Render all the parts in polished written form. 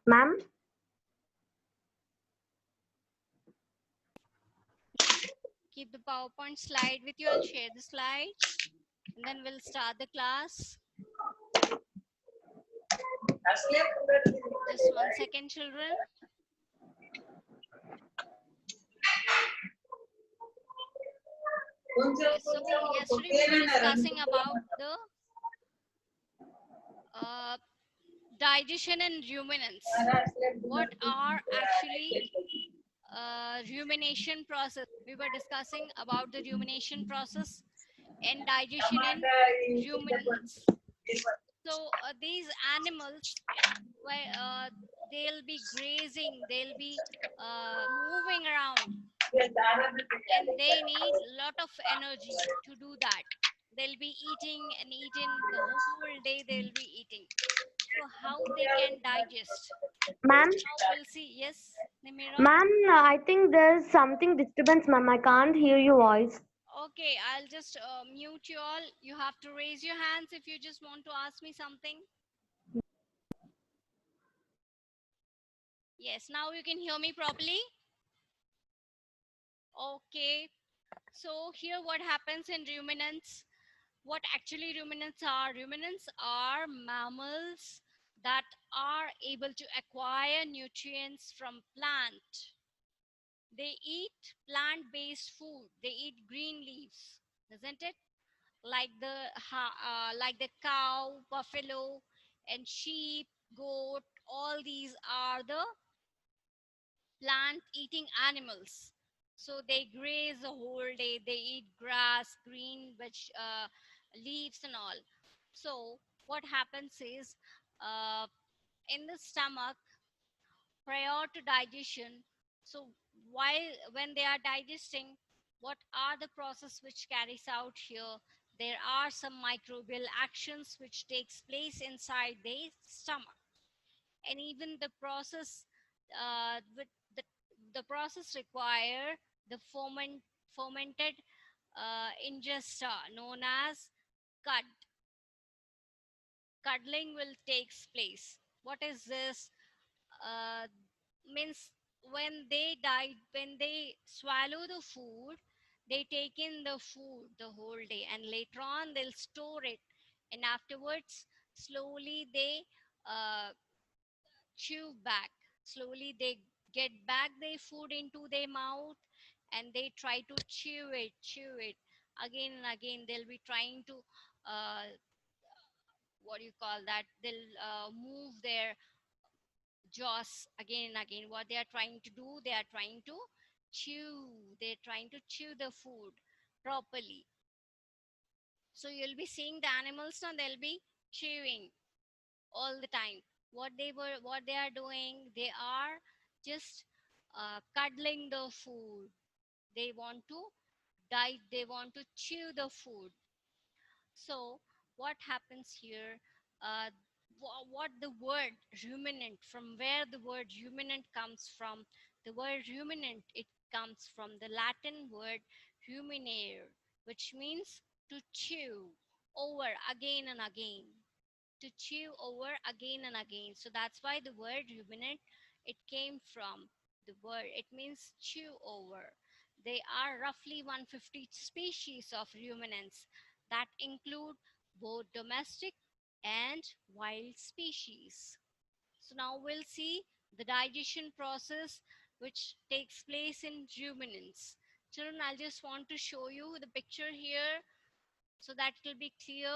Ma'am, Keep the PowerPoint slide with you. I'll share the slides and then we'll start the class. Just 1 second, children. Yes, so yesterday we were discussing about the digestion and ruminants. What are actually rumination process? We were discussing about the rumination process and digestion in ruminants. So these animals, where they'll be grazing, they'll be moving around, and they need a lot of energy to do that. They'll be eating and eating the whole day. They'll be eating. So how they can digest? ma'am, Now we'll see. Yes, Nimira. ma'am, I think there's something disturbance, ma'am. I can't hear your voice. Okay, I'll just mute you all. You have to raise your hands if you just want to ask me something. Yes, now you can hear me properly. Okay, so here what happens in ruminants. What actually ruminants are? Ruminants are mammals that are able to acquire nutrients from plant. They eat plant-based food. They eat green leaves, isn't it? Like the cow, buffalo, and sheep, goat. All these are the plant-eating animals. So they graze the whole day. They eat grass, green leaves, and all. So what happens is, uh, in the stomach, prior to digestion, so while when they are digesting, what are the process which carries out here? There are some microbial actions which takes place inside the stomach, and even the process with the process require the fermented ingesta known as cud. Cuddling will takes place. What is this? uh, Means when they die, when they swallow the food, they take in the food the whole day, and later on they'll store it, and afterwards slowly they uh, chew back. Slowly they get back their food into their mouth, and they try to chew it again and again. They'll be trying to what do you call that? They'll move their jaws again and again. What they are trying to do, they are trying to chew. They're trying to chew the food properly. So you'll be seeing the animals now, they'll be chewing all the time. What they are doing, they are just cuddling the food. They want to dive, they want to chew the food. So what happens here? Uh, what the word ruminant, from where the word ruminant comes from? The word ruminant, it comes from the Latin word ruminare, which means to chew over again and again. To chew over again and again. So that's why the word ruminant, it came from the word. It means chew over. They are roughly 150 species of ruminants that include both domestic and wild species. So now we'll see the digestion process which takes place in ruminants. Children, I just want to show you the picture here so that it will be clear.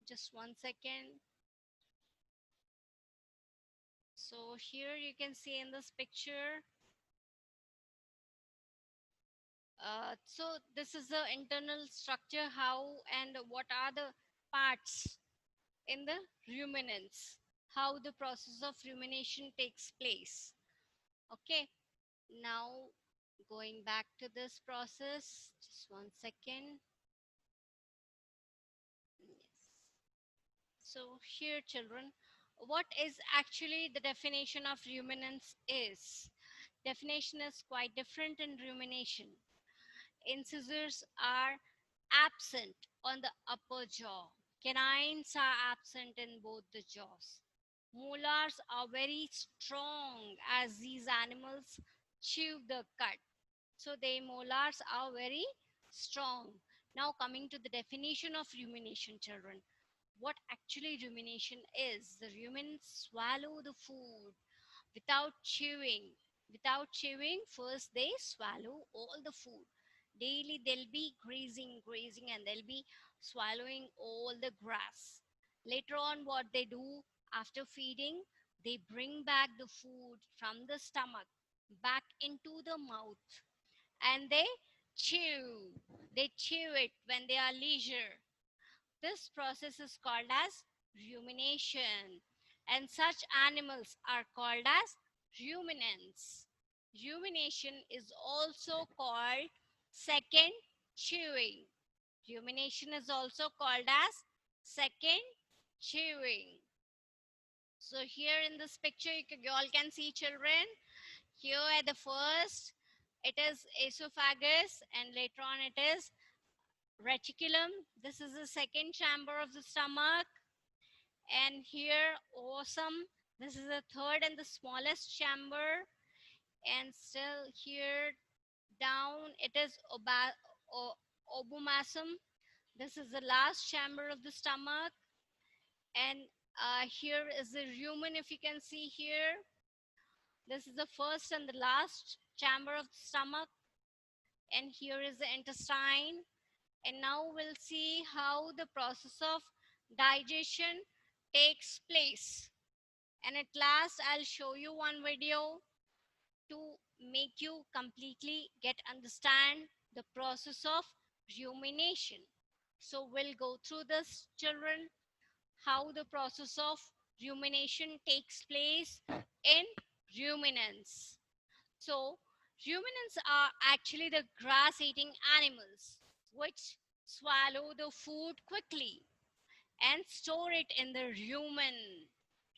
Just 1 second. So here you can see in this picture. So this is the internal structure, how and what are the parts in the ruminants, how the process of rumination takes place. Okay, now going back to this process, just 1 second. Yes. So here, children, what is actually the definition of ruminants is? Definition is quite different in rumination. Incisors are absent on the upper jaw. Canines are absent in both the jaws. Molars are very strong as these animals chew the cud. So their molars are very strong. Now coming to the definition of rumination, children. What actually rumination is? The ruminants swallow the food without chewing. Without chewing, first they swallow all the food. Daily they'll be grazing, and they'll be swallowing all the grass. Later on, what they do after feeding, they bring back the food from the stomach back into the mouth, and they chew. They chew it when they are leisure. This process is called as rumination, and such animals are called as ruminants. Rumination is also called second chewing. Rumination is also called as second chewing. So here in this picture, you all can see, children. Here at the first, it is esophagus, and later on it is reticulum. This is the second chamber of the stomach. And here, awesome. This is the third and the smallest chamber. And still here down, it is obomasum. This is the last chamber of the stomach. And here is the rumen, if you can see here. This is the first and the last chamber of the stomach. And here is the intestine. And now we'll see how the process of digestion takes place. And at last, I'll show you one video to make you completely get understand the process of rumination. So we'll go through this, children, how the process of rumination takes place in ruminants. So ruminants are actually the grass eating animals which swallow the food quickly and store it in the rumen.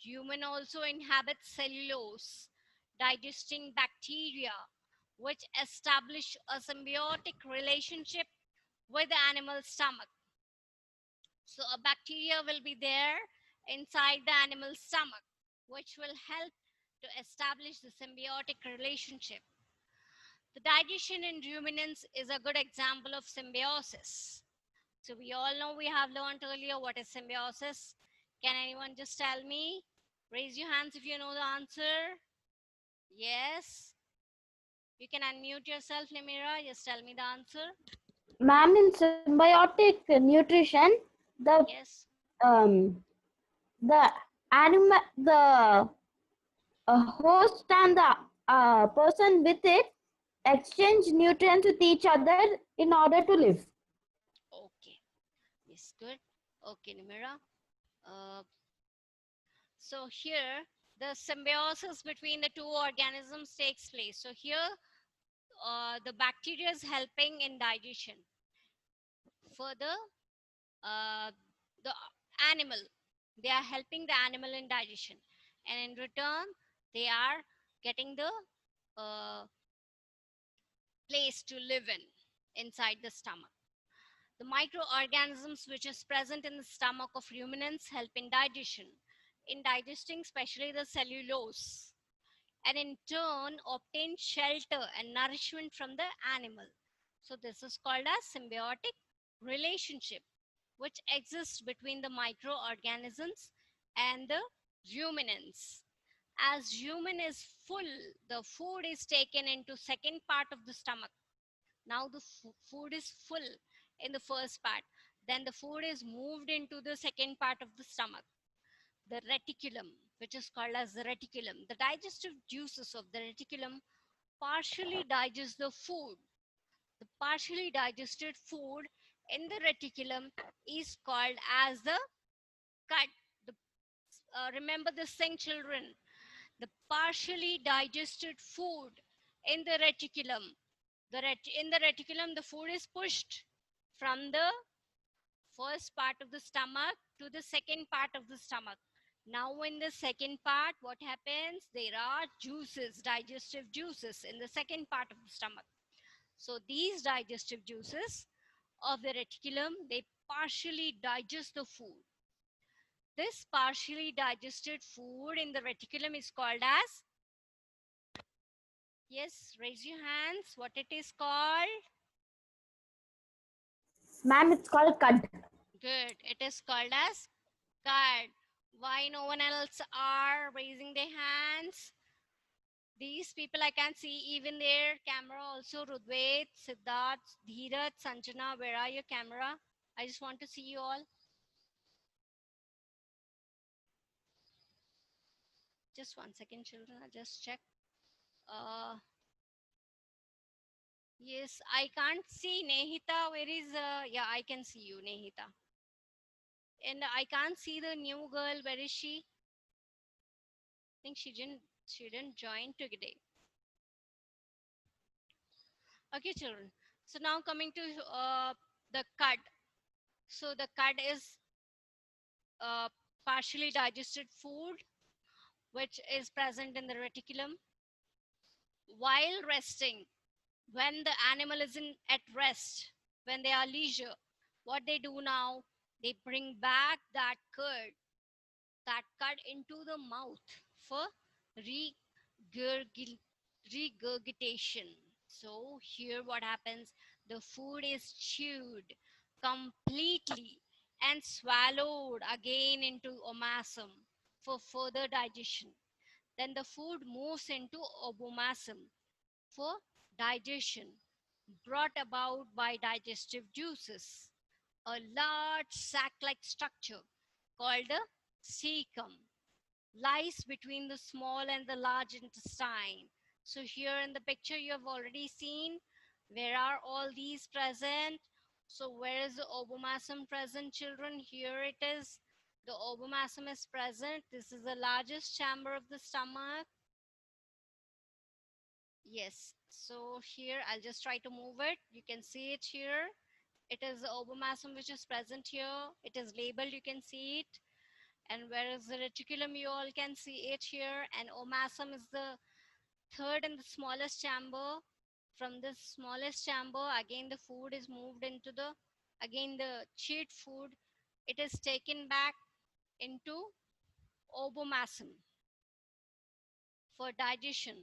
Rumen also inhabits cellulose, digesting bacteria, which establish a symbiotic relationship with the animal's stomach. So a bacteria will be there inside the animal's stomach, which will help to establish the symbiotic relationship. The digestion in ruminants is a good example of symbiosis. So we all know, we have learned earlier what is symbiosis. Can anyone just tell me? Raise your hands if you know the answer. Yes. You can unmute yourself, Nimira. Just tell me the answer. Ma'am, in symbiotic nutrition, Yes. the animal, the host and the person with it exchange nutrients with each other in order to live. Okay. Yes, good. Okay, Nimira. Uh, so here, the symbiosis between the two organisms takes place. So here, the bacteria is helping in digestion. Further, uh, the animal, they are helping the animal in digestion, and in return they are getting the place to live in inside the stomach. The microorganisms which is present in the stomach of ruminants help in digesting especially the cellulose, and in turn obtain shelter and nourishment from the animal. So this is called as symbiotic relationship which exists between the microorganisms and the ruminants. As rumen is full, the food is taken into second part of the stomach. Now the food is full in the first part. Then the food is moved into the second part of the stomach, the reticulum, which is called as the reticulum. The digestive juices of the reticulum partially digest the food. The partially digested food in the reticulum is called as the cud. The, remember this thing, children. The partially digested food in the reticulum. In the reticulum, the food is pushed from the first part of the stomach to the second part of the stomach. Now, in the second part, what happens? There are juices, digestive juices in the second part of the stomach. So, these digestive juices of the reticulum, they partially digest the food. This partially digested food in the reticulum is called as, yes, raise your hands, what it is called? Ma'am, it's called cud. Good. It is called as card. Why no one else are raising their hands? These people I can see even their camera also. Rudvait, Siddharth, Dheeraj, Sanjana, where are your camera? I just want to see you all. Just 1 second, children. I'll just check. Uh, yes, I can't see Nehita. Where is? Yeah, I can see you, Nehita. And I can't see the new girl. Where is she? I think she didn't join today. Okay, children. So now coming to the cud. So the cud is uh, partially digested food which is present in the reticulum while resting. When the animal is at rest, when they are leisure, what they do now, they bring back that cud into the mouth for regurg- regurgitation. So here what happens, the food is chewed completely and swallowed again into omasum for further digestion. Then the food moves into obomasum for digestion, brought about by digestive juices, a large sac-like structure called a cecum lies between the small and the large intestine. So here in the picture you have already seen where are all these present. So where is the obomasum present, children? Here it is. The obomasum is present. This is the largest chamber of the stomach. Yes. So here I'll just try to move it. You can see it here. It is the obomasum which is present here. It is labeled. You can see it. And whereas the reticulum, you all can see it here, and omasum is the third and the smallest chamber. From this smallest chamber, again the food is moved into the, again the chewed food, it is taken back into obomasum for digestion.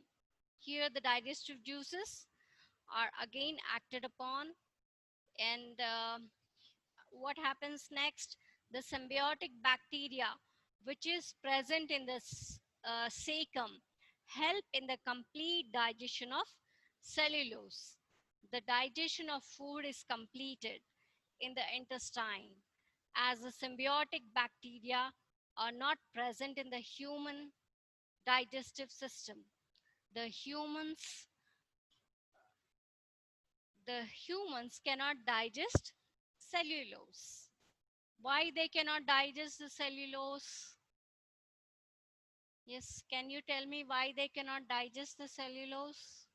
Here the digestive juices are again acted upon, and what happens next? The symbiotic bacteria, which is present in the cecum, help in the complete digestion of cellulose. The digestion of food is completed in the intestine, as the symbiotic bacteria are not present in the human digestive system. The humans, the humans cannot digest cellulose. Why they cannot digest the cellulose? Yes, can you tell me why they cannot digest the cellulose?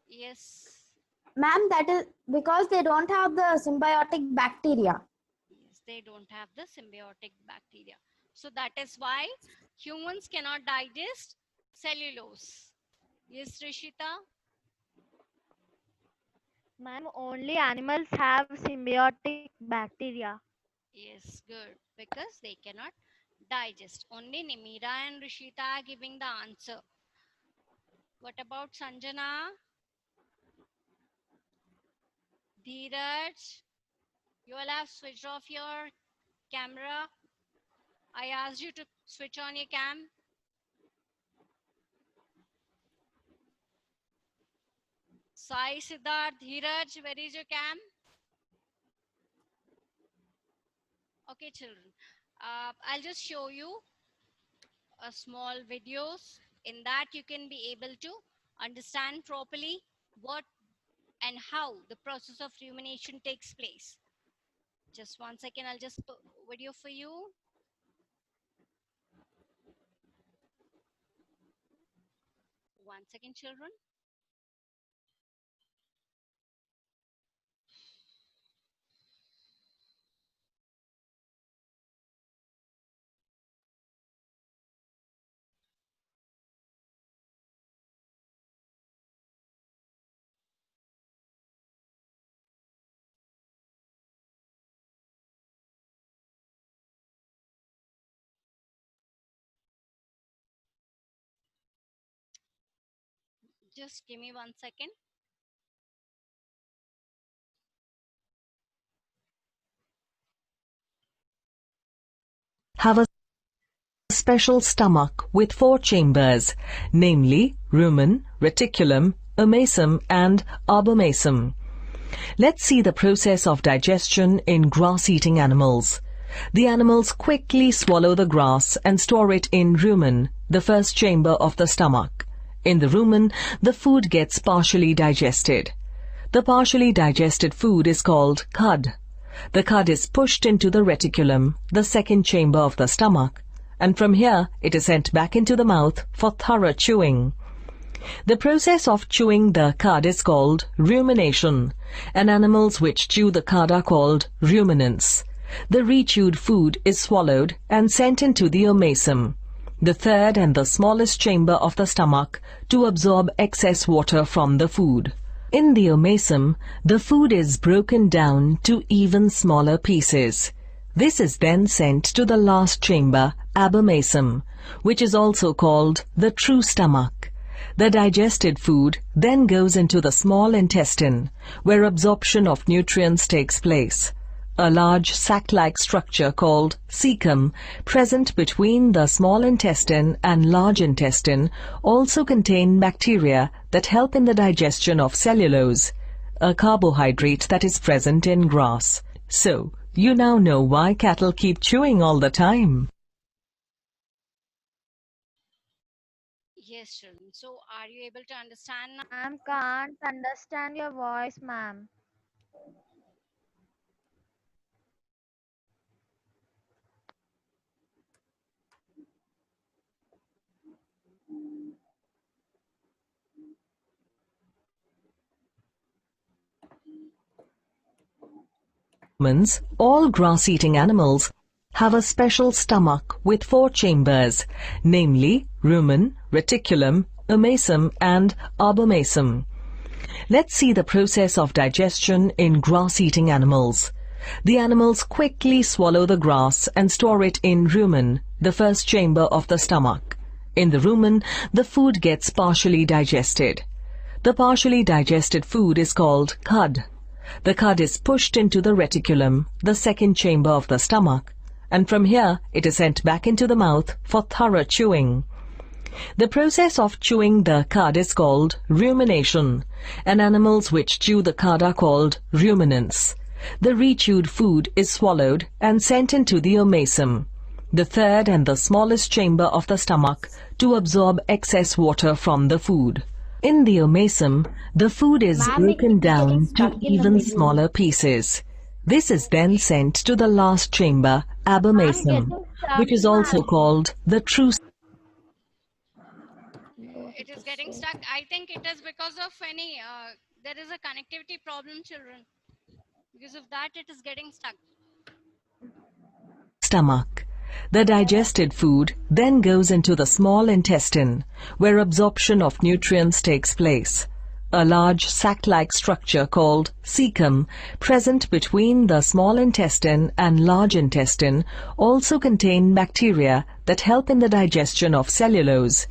Yes, Ma'am, that is because they don't have the symbiotic bacteria. yes, they don't have the symbiotic bacteria. So that is why humans cannot digest cellulose. Yes, Rishita? Ma'am, only animals have symbiotic bacteria. Yes, good. Because they cannot digest. Only Nimira and Rishita are giving the answer. What about Sanjana? Dheeraj? You all have switched off your camera. I asked you to switch on your cam. Sai, Siddharth, Dheeraj, where is your cam? Okay, children. I'll just show you a small videos. In that, you can be able to understand properly what and how the process of rumination takes place. Just 1 second, I'll just put video for you. 1 second, children. Just give me 1 second. Have a special stomach with 4 chambers, namely rumen, reticulum, omasum and abomasum. Let's see the process of digestion in grass-eating animals. The animals quickly swallow the grass and store it in rumen, the first chamber of the stomach. In the rumen, the food gets partially digested. The partially digested food is called cud. The cud is pushed into the reticulum, the second chamber of the stomach, and from here it is sent back into the mouth for thorough chewing. The process of chewing the cud is called rumination, and animals which chew the cud are called ruminants. The rechewed food is swallowed and sent into the omasum, the third and the smallest chamber of the stomach, to absorb excess water from the food. In the omasum, the food is broken down to even smaller pieces. This is then sent to the last chamber, abomasum, which is also called the true stomach. The digested food then goes into the small intestine, where absorption of nutrients takes place. A large sac-like structure called cecum, present between the small intestine and large intestine, also contain bacteria that help in the digestion of cellulose, a carbohydrate that is present in grass. So, you now know why cattle keep chewing all the time. Yes, children. So, are you able to understand now? Ma'am, can't understand your voice, ma'am. Humans, all grass-eating animals, have a special stomach with 4 chambers, namely rumen, reticulum, omasum and abomasum. Let's see the process of digestion in grass-eating animals. The animals quickly swallow the grass and store it in rumen, the first chamber of the stomach. In the rumen, the food gets partially digested. The partially digested food is called cud. The cud is pushed into the reticulum, the second chamber of the stomach, and from here it is sent back into the mouth for thorough chewing. The process of chewing the cud is called rumination, and animals which chew the cud are called ruminants. The rechewed food is swallowed and sent into the omasum, the third and the smallest chamber of the stomach, to absorb excess water from the food. In the omasum, the food is Ma'am, it broken is getting down to stuck in the even middle. smaller pieces. This is then sent to the last chamber, I'm abomasum, getting stuck, which is also ma'am. called the true. What It it is is getting saying. stuck. I think it is because of any, there is a connectivity problem, children. Because of that, it is getting stuck. Stomach. The digested food then goes into the small intestine, where absorption of nutrients takes place. A large sac-like structure called cecum, present between the small intestine and large intestine, also contain bacteria that help in the digestion of cellulose,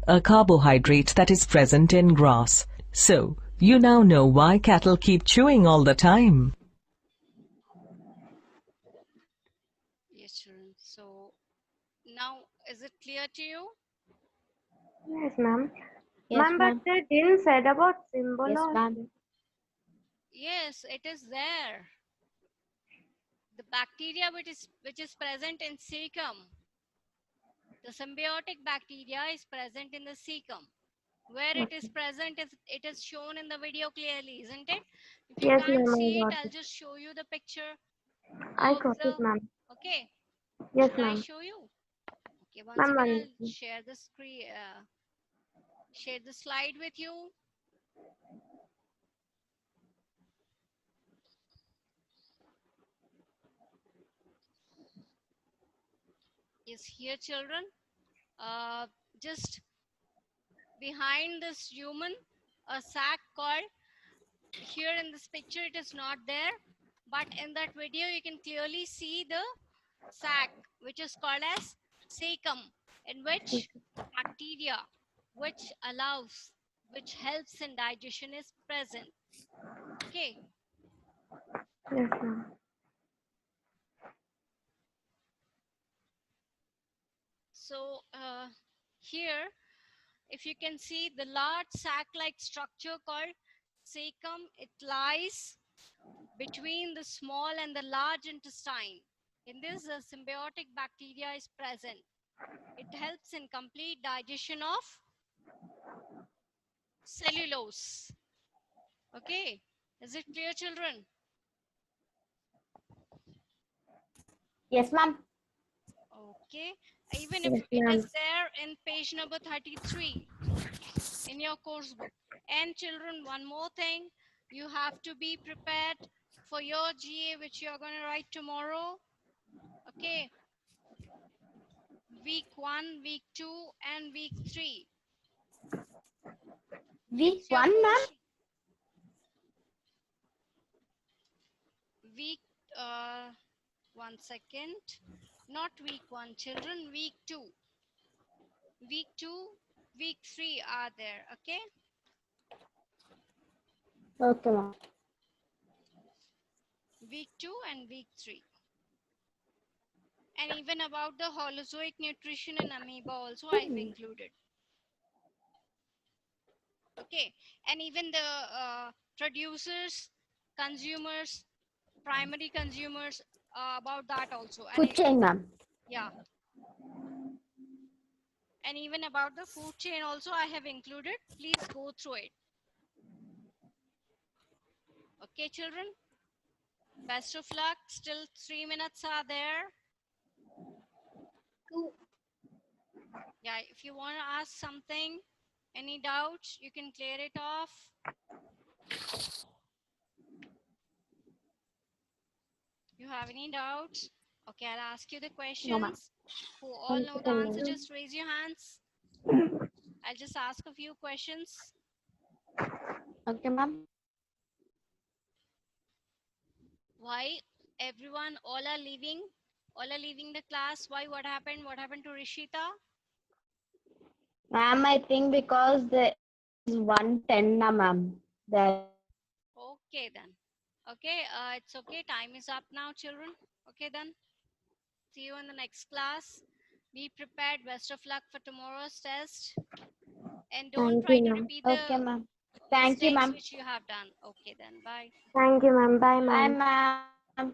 a carbohydrate that is present in grass. So, you now know why cattle keep chewing all the time. Yes, children. So, now is it clear to you? Yes, ma'am. Yes, Ma'am, but ma'am. they didn't said about Yes, ma'am. symbology. Yes, it is there. The bacteria which is present in cecum, the symbiotic bacteria is present in the cecum. Where it is Okay. present, if it is shown in the video clearly, isn't it? If you Yes, can't ma'am, see I it, got I'll it. just show you the picture I of got it, the. ma'am. Okay, Yes, should I ma'am. show you? Okay, one Ma'am, second. one. I'll share the screen, share the slide with you. Yes, here, children. Just behind this human, a sac called, here in this picture it is not there, but in that video you can clearly see the sac which is called as cecum, in which bacteria which allows which helps in digestion is present. Okay, Yes, ma'am. so here, if you can see the large sac-like structure called cecum, it lies between the small and the large intestine. In this, the symbiotic bacteria is present. It helps in complete digestion of cellulose. Okay, is it clear, children? Yes, ma'am. Okay, even if Yes, it is ma'am. there in page number 33 in your course book. And children, one more thing, you have to be prepared for your GA, which you are going to write tomorrow. Okay, week 1, week 2, and week 3. Week It's your 1, ma'am. portion. Week, uh, 1 second. Not week 1, children, week 2. Week 2, week 3 are there. Okay, Okay, ma'am. week 2 and week 3. And even about the holozoic nutrition in amoeba also I have included. Okay, and even the producers, consumers, primary consumers, about that also. And Food chain, ma'am. yeah, and even about the food chain also I have included. Please go through it. Okay, children, best of luck. Still 3 minutes are there. Yeah, if you want to ask something, any doubts, you can clear it off. You have any doubts? Okay, I'll ask you the No, ma'am. questions. Who all know the answer, just raise your hands. I'll just ask a few questions. Okay, ma'am. Why everyone, all are leaving? All are leaving the class. Why? What happened? What happened to Rishita? Ma'am, I think because the is 110 na, ma'am. That Okay, then. Okay, it's okay. Time is up now, children. Okay, then. See you in the next class. Be prepared. Best of luck for tomorrow's test. And don't Thank try you, to ma'am. repeat okay, the ma'am. Thank you, mistakes ma'am. which you have done. Okay, then. Bye. Thank you, ma'am. Bye, Bye, ma'am. ma'am.